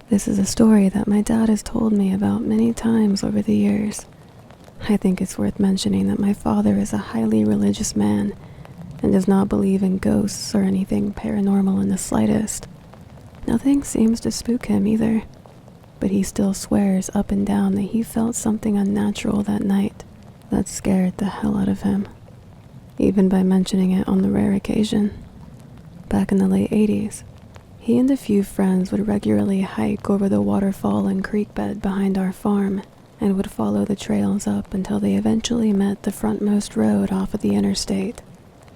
This is a story that my dad has told me about many times over the years. I think it's worth mentioning that my father is a highly religious man and does not believe in ghosts or anything paranormal in the slightest. Nothing seems to spook him either, but he still swears up and down that he felt something unnatural that night that scared the hell out of him, even by mentioning it on the rare occasion. Back in the late 80s, he and a few friends would regularly hike over the waterfall and creek bed behind our farm and would follow the trails up until they eventually met the frontmost road off of the interstate.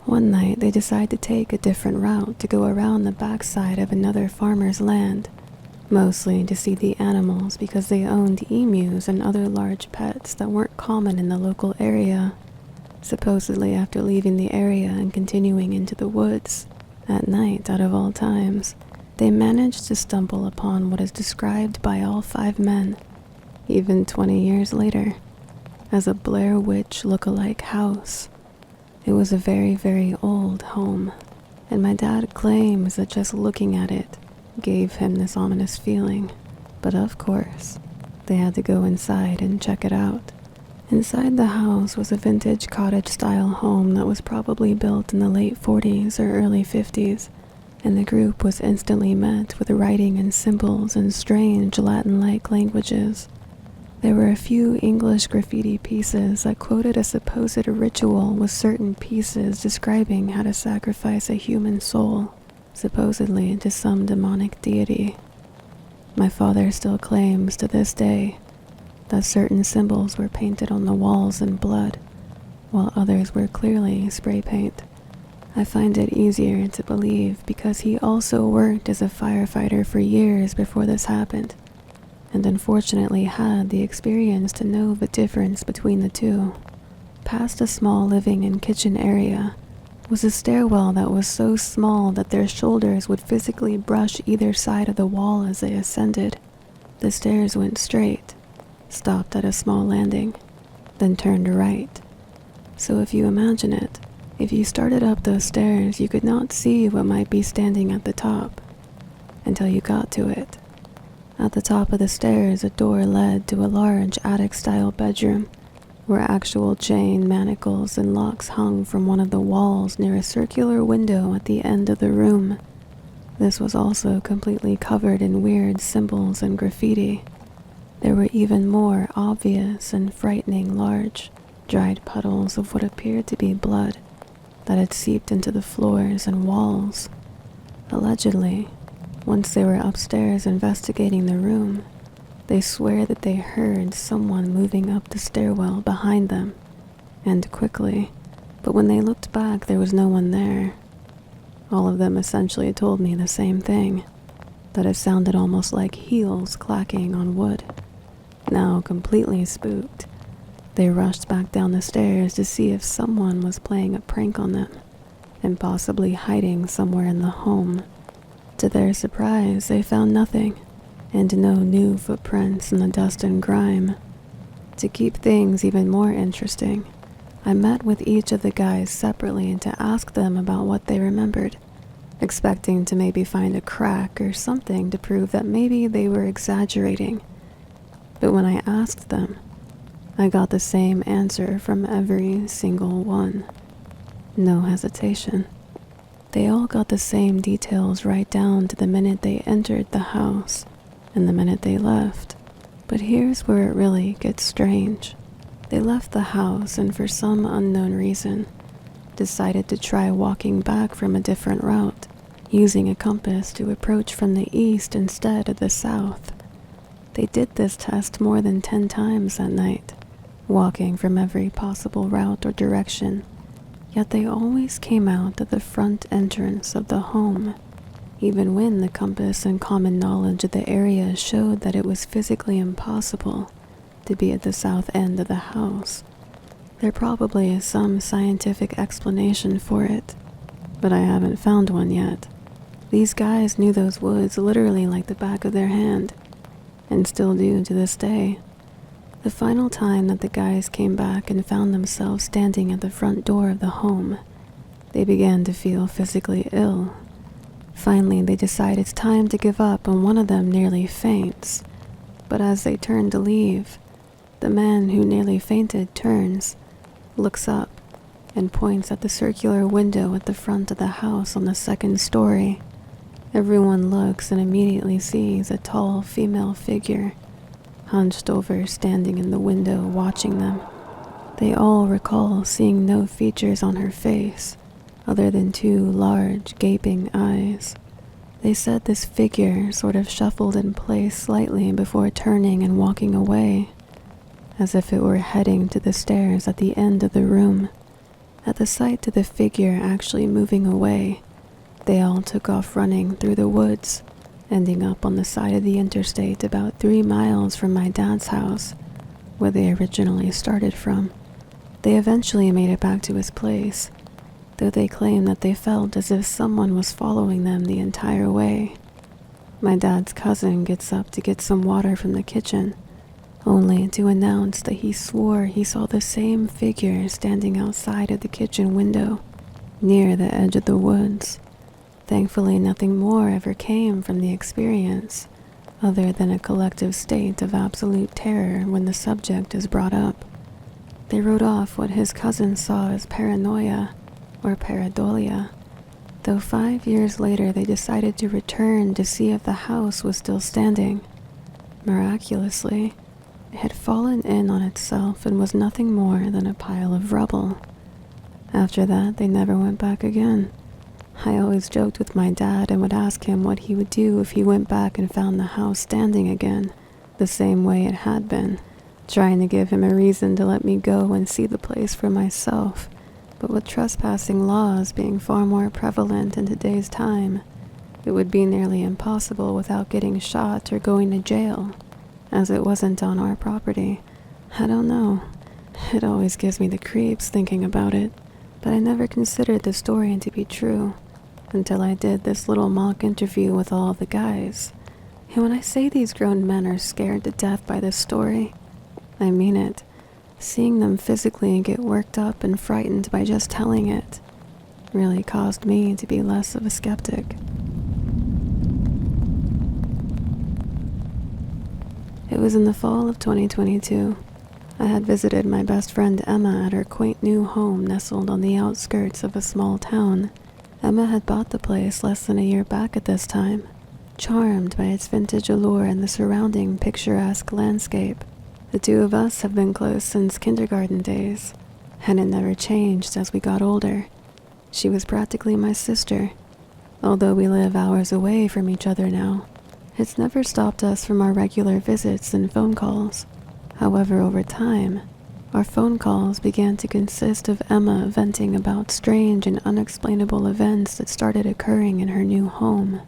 One night, they decided to take a different route to go around the backside of another farmer's land, mostly to see the animals because they owned emus and other large pets that weren't common in the local area. Supposedly, after leaving the area and continuing into the woods, at night out of all times, they managed to stumble upon what is described by all 5 men, even 20 years later, as a Blair Witch look-alike house. It was a very, very old home, and my dad claims that just looking at it gave him this ominous feeling. But of course, they had to go inside and check it out. Inside the house was a vintage cottage-style home that was probably built in the late 40s or early 50s, and the group was instantly met with writing and symbols in strange Latin-like languages. There were a few English graffiti pieces that quoted a supposed ritual with certain pieces describing how to sacrifice a human soul, supposedly to some demonic deity. My father still claims to this day that certain symbols were painted on the walls in blood, while others were clearly spray paint. I find it easier to believe because he also worked as a firefighter for years before this happened, and unfortunately had the experience to know the difference between the two. Past a small living and kitchen area was a stairwell that was so small that their shoulders would physically brush either side of the wall as they ascended. The stairs went straight, stopped at a small landing, then turned right. So if you imagine it, if you started up those stairs, you could not see what might be standing at the top until you got to it. At the top of the stairs, a door led to a large attic-style bedroom where actual chain manacles and locks hung from one of the walls near a circular window at the end of the room. This was also completely covered in weird symbols and graffiti. There were even more obvious and frightening large, dried puddles of what appeared to be blood that had seeped into the floors and walls. Allegedly, once they were upstairs investigating the room, they swear that they heard someone moving up the stairwell behind them, and quickly, but when they looked back there was no one there. All of them essentially told me the same thing, that it sounded almost like heels clacking on wood. Now completely spooked, they rushed back down the stairs to see if someone was playing a prank on them, and possibly hiding somewhere in the home. To their surprise, they found nothing, and no new footprints in the dust and grime. To keep things even more interesting, I met with each of the guys separately to ask them about what they remembered, expecting to maybe find a crack or something to prove that maybe they were exaggerating. But when I asked them, I got the same answer from every single one. No hesitation. They all got the same details right down to the minute they entered the house and the minute they left. But here's where it really gets strange. They left the house and for some unknown reason decided to try walking back from a different route, using a compass to approach from the east instead of the south. They did this test more than 10 times that night, walking from every possible route or direction, yet they always came out at the front entrance of the home, even when the compass and common knowledge of the area showed that it was physically impossible to be at the south end of the house. There probably is some scientific explanation for it, but I haven't found one yet. These guys knew those woods literally like the back of their hand, and still do to this day. The final time that the guys came back and found themselves standing at the front door of the home, they began to feel physically ill. Finally, they decide it's time to give up, and one of them nearly faints. But as they turn to leave, the man who nearly fainted turns, looks up, and points at the circular window at the front of the house on the second story. Everyone looks and immediately sees a tall female figure, hunched over, standing in the window watching them. They all recall seeing no features on her face, other than two large, gaping eyes. They said this figure sort of shuffled in place slightly before turning and walking away, as if it were heading to the stairs at the end of the room. At the sight of the figure actually moving away, they all took off running through the woods, ending up on the side of the interstate about 3 miles from my dad's house, where they originally started from. They eventually made it back to his place, though they claimed that they felt as if someone was following them the entire way. My dad's cousin gets up to get some water from the kitchen, only to announce that he swore he saw the same figure standing outside of the kitchen window, near the edge of the woods. Thankfully, nothing more ever came from the experience, other than a collective state of absolute terror when the subject is brought up. They wrote off what his cousin saw as paranoia, or pareidolia, though 5 years later they decided to return to see if the house was still standing. Miraculously, it had fallen in on itself and was nothing more than a pile of rubble. After that, they never went back again. I always joked with my dad and would ask him what he would do if he went back and found the house standing again, the same way it had been, trying to give him a reason to let me go and see the place for myself. But with trespassing laws being far more prevalent in today's time, it would be nearly impossible without getting shot or going to jail, as it wasn't on our property. I don't know. It always gives me the creeps thinking about it, but I never considered the story to be true until I did this little mock interview with all the guys. And when I say these grown men are scared to death by this story, I mean it. Seeing them physically get worked up and frightened by just telling it really caused me to be less of a skeptic. It was in the fall of 2022. I had visited my best friend Emma at her quaint new home nestled on the outskirts of a small town. Emma had bought the place less than a year back at this time, charmed by its vintage allure and the surrounding picturesque landscape. The two of us have been close since kindergarten days, and it never changed as we got older. She was practically my sister, although we live hours away from each other now. It's never stopped us from our regular visits and phone calls. However, over time, our phone calls began to consist of Emma venting about strange and unexplainable events that started occurring in her new home,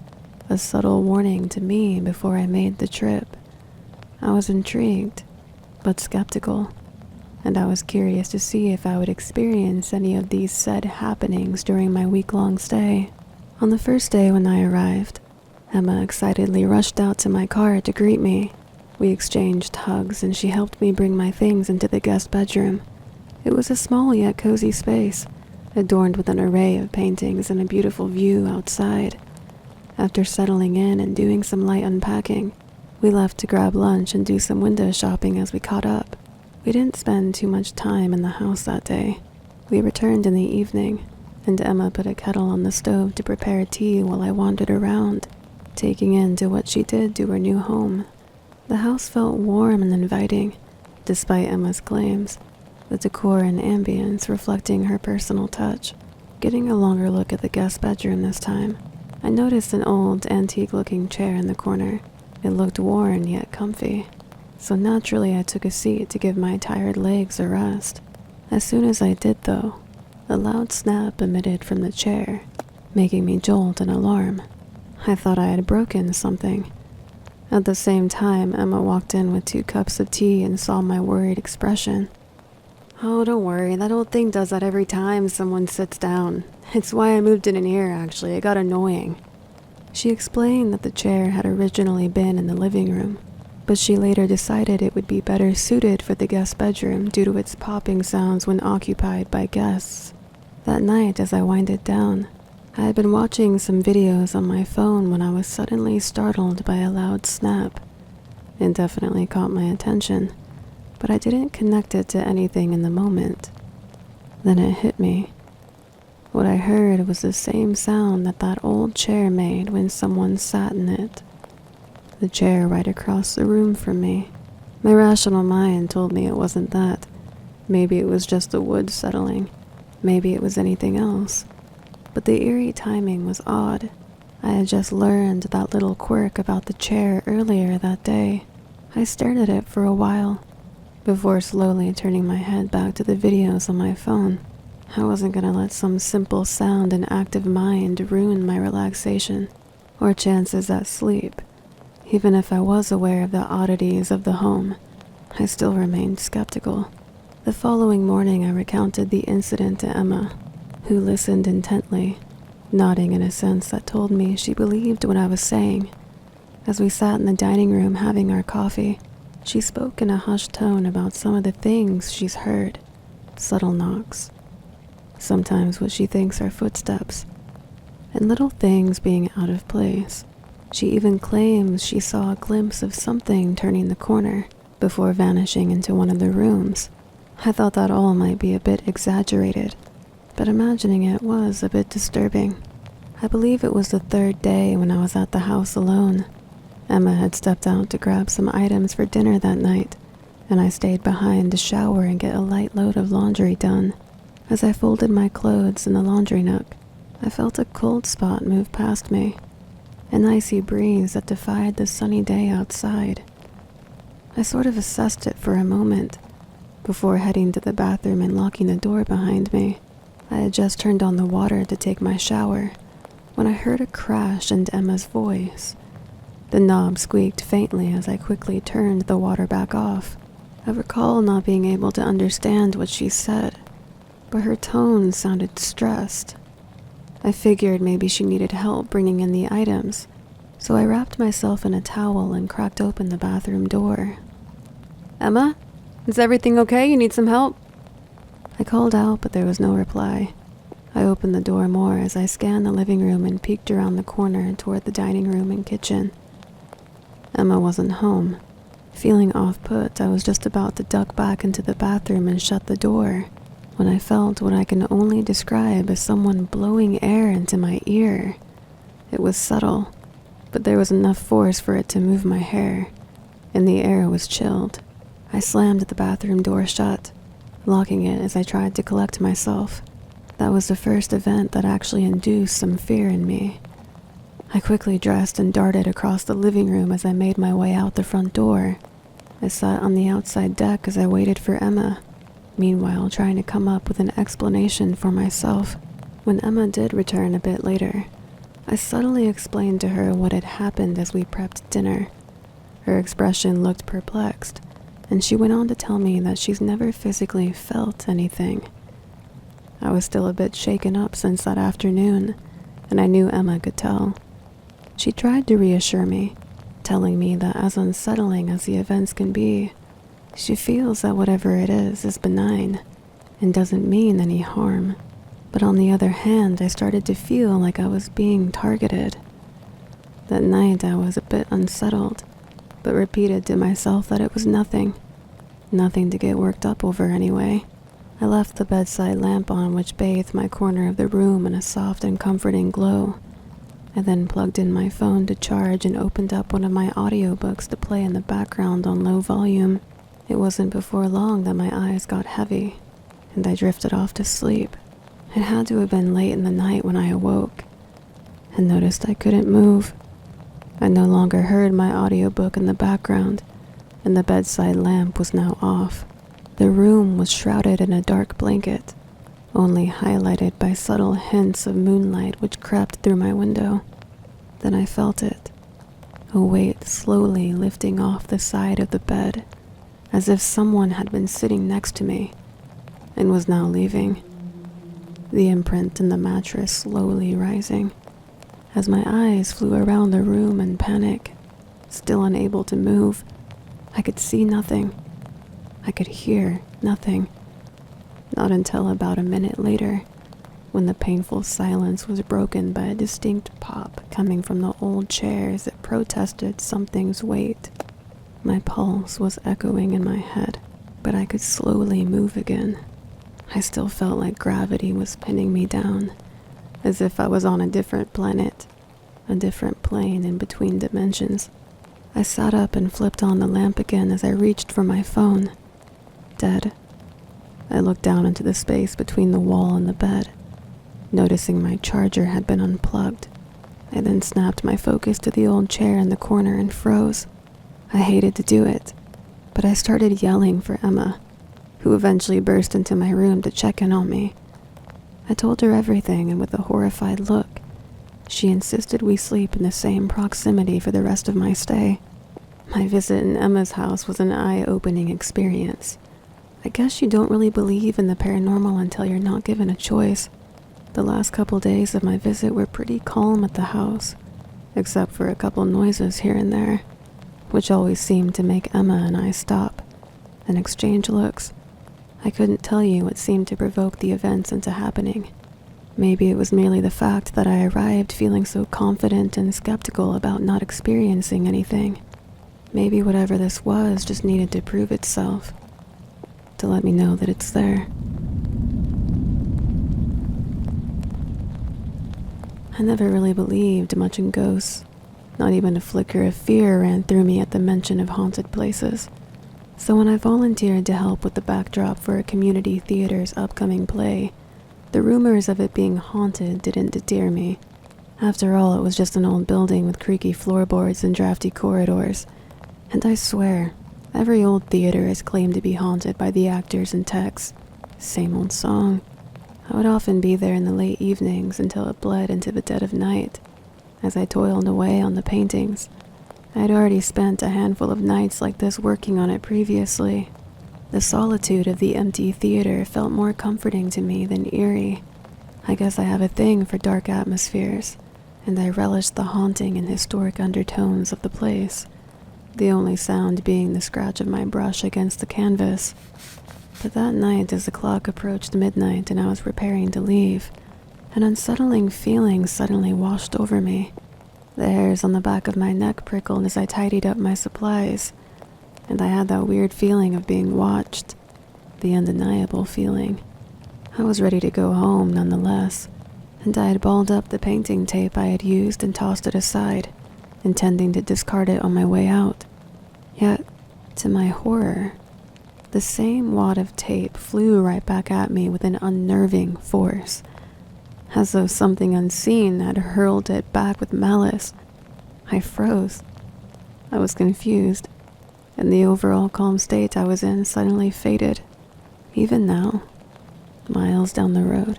a subtle warning to me before I made the trip. I was intrigued, but skeptical, and I was curious to see if I would experience any of these said happenings during my week-long stay. On the first day when I arrived, Emma excitedly rushed out to my car to greet me. We exchanged hugs, and she helped me bring my things into the guest bedroom. It was a small yet cozy space, adorned with an array of paintings and a beautiful view outside. After settling in and doing some light unpacking, we left to grab lunch and do some window shopping as we caught up. We didn't spend too much time in the house that day. We returned in the evening, and Emma put a kettle on the stove to prepare tea while I wandered around, taking in to what she did to her new home. The house felt warm and inviting, despite Emma's claims, the decor and ambience reflecting her personal touch. Getting a longer look at the guest bedroom this time, I noticed an old, antique-looking chair in the corner. It looked worn yet comfy, so naturally I took a seat to give my tired legs a rest. As soon as I did, though, a loud snap emitted from the chair, making me jolt in alarm. I thought I had broken something. At the same time, Emma walked in with 2 cups of tea and saw my worried expression. "Oh, don't worry, that old thing does that every time someone sits down. It's why I moved it in here, actually. It got annoying." She explained that the chair had originally been in the living room, but she later decided it would be better suited for the guest bedroom due to its popping sounds when occupied by guests. That night, as I winded down, I had been watching some videos on my phone when I was suddenly startled by a loud snap. It definitely caught my attention, but I didn't connect it to anything in the moment. Then it hit me. What I heard was the same sound that old chair made when someone sat in it. The chair right across the room from me. My rational mind told me it wasn't that. Maybe it was just the wood settling. Maybe it was anything else. But the eerie timing was odd. I had just learned that little quirk about the chair earlier that day. I stared at it for a while, before slowly turning my head back to the videos on my phone. I wasn't gonna let some simple sound and active mind ruin my relaxation, or chances at sleep. Even if I was aware of the oddities of the home, I still remained skeptical. The following morning I recounted the incident to Emma, who listened intently, nodding in a sense that told me she believed what I was saying. As we sat in the dining room having our coffee, she spoke in a hushed tone about some of the things she's heard. Subtle knocks. Sometimes what she thinks are footsteps. And little things being out of place. She even claims she saw a glimpse of something turning the corner before vanishing into one of the rooms. I thought that all might be a bit exaggerated, but imagining it was a bit disturbing. I believe it was the third day when I was at the house alone. Emma had stepped out to grab some items for dinner that night, and I stayed behind to shower and get a light load of laundry done. As I folded my clothes in the laundry nook, I felt a cold spot move past me, an icy breeze that defied the sunny day outside. I sort of assessed it for a moment, before heading to the bathroom and locking the door behind me. I had just turned on the water to take my shower, when I heard a crash and Emma's voice. The knob squeaked faintly as I quickly turned the water back off. I recall not being able to understand what she said, but her tone sounded stressed. I figured maybe she needed help bringing in the items, so I wrapped myself in a towel and cracked open the bathroom door. "Emma? Is everything okay? You need some help?" I called out, but there was no reply. I opened the door more as I scanned the living room and peeked around the corner toward the dining room and kitchen. Emma wasn't home. Feeling off-put, I was just about to duck back into the bathroom and shut the door when I felt what I can only describe as someone blowing air into my ear. It was subtle, but there was enough force for it to move my hair, and the air was chilled. I slammed the bathroom door shut, locking it as I tried to collect myself. That was the first event that actually induced some fear in me. I quickly dressed and darted across the living room as I made my way out the front door. I sat on the outside deck as I waited for Emma, meanwhile trying to come up with an explanation for myself. When Emma did return a bit later, I subtly explained to her what had happened as we prepped dinner. Her expression looked perplexed, and she went on to tell me that she's never physically felt anything. I was still a bit shaken up since that afternoon, and I knew Emma could tell. She tried to reassure me, telling me that as unsettling as the events can be, she feels that whatever it is benign and doesn't mean any harm. But on the other hand, I started to feel like I was being targeted. That night I was a bit unsettled, but repeated to myself that it was nothing to get worked up over anyway. I left the bedside lamp on, which bathed my corner of the room in a soft and comforting glow. I then plugged in my phone to charge and opened up one of my audiobooks to play in the background on low volume. It wasn't before long that my eyes got heavy, and I drifted off to sleep. It had to have been late in the night when I awoke, and noticed I couldn't move. I no longer heard my audiobook in the background, and the bedside lamp was now off. The room was shrouded in a dark blanket, only highlighted by subtle hints of moonlight which crept through my window. Then I felt it, a weight slowly lifting off the side of the bed, as if someone had been sitting next to me and was now leaving. The imprint in the mattress slowly rising. As my eyes flew around the room in panic, still unable to move, I could see nothing. I could hear nothing. Not until about a minute later, when the painful silence was broken by a distinct pop coming from the old chairs that protested something's weight. My pulse was echoing in my head, but I could slowly move again. I still felt like gravity was pinning me down, as if I was on a different planet, a different plane in between dimensions. I sat up and flipped on the lamp again as I reached for my phone. Dead. I looked down into the space between the wall and the bed, noticing my charger had been unplugged. I then snapped my focus to the old chair in the corner and froze. I hated to do it, but I started yelling for Emma, who eventually burst into my room to check in on me. I told her everything, and with a horrified look, she insisted we sleep in the same proximity for the rest of my stay. My visit in Emma's house was an eye-opening experience. I guess you don't really believe in the paranormal until you're not given a choice. The last couple days of my visit were pretty calm at the house, except for a couple noises here and there, which always seemed to make Emma and I stop and exchange looks. I couldn't tell you what seemed to provoke the events into happening. Maybe it was merely the fact that I arrived feeling so confident and skeptical about not experiencing anything. Maybe whatever this was just needed to prove itself, to let me know that it's there. I never really believed much in ghosts. Not even a flicker of fear ran through me at the mention of haunted places. So when I volunteered to help with the backdrop for a community theater's upcoming play, the rumors of it being haunted didn't deter me. After all, it was just an old building with creaky floorboards and drafty corridors. And I swear, every old theater is claimed to be haunted by the actors and techs. Same old song. I would often be there in the late evenings until it bled into the dead of night. As I toiled away on the paintings, I had already spent a handful of nights like this working on it previously. The solitude of the empty theater felt more comforting to me than eerie. I guess I have a thing for dark atmospheres, and I relished the haunting and historic undertones of the place, the only sound being the scratch of my brush against the canvas. But that night, as the clock approached midnight and I was preparing to leave, an unsettling feeling suddenly washed over me. The hairs on the back of my neck prickled as I tidied up my supplies, and I had that weird feeling of being watched, the undeniable feeling. I was ready to go home nonetheless, and I had balled up the painting tape I had used and tossed it aside, intending to discard it on my way out. Yet, to my horror, the same wad of tape flew right back at me with an unnerving force, as though something unseen had hurled it back with malice. I froze. I was confused, and the overall calm state I was in suddenly faded. Even now, miles down the road,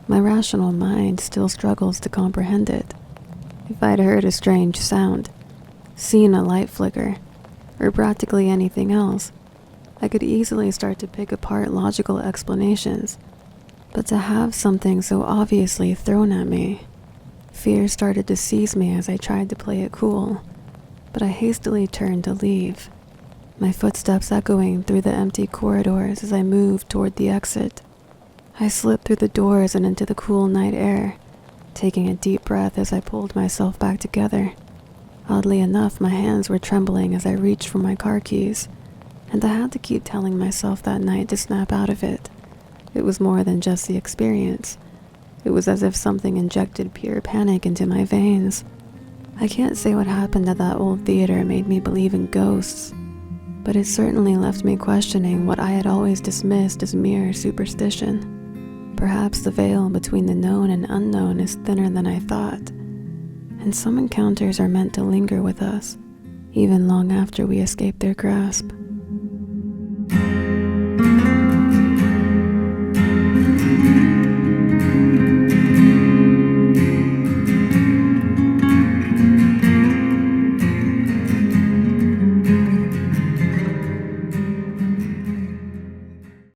my rational mind still struggles to comprehend it. If I'd heard a strange sound, seen a light flicker, or practically anything else, I could easily start to pick apart logical explanations. But to have something so obviously thrown at me, fear started to seize me as I tried to play it cool, but I hastily turned to leave, my footsteps echoing through the empty corridors as I moved toward the exit. I slipped through the doors and into the cool night air, taking a deep breath as I pulled myself back together. Oddly enough, my hands were trembling as I reached for my car keys, and I had to keep telling myself that night to snap out of it. It was more than just the experience. It was as if something injected pure panic into my veins. I can't say what happened at that old theater made me believe in ghosts, but it certainly left me questioning what I had always dismissed as mere superstition. Perhaps the veil between the known and unknown is thinner than I thought, and some encounters are meant to linger with us, even long after we escape their grasp.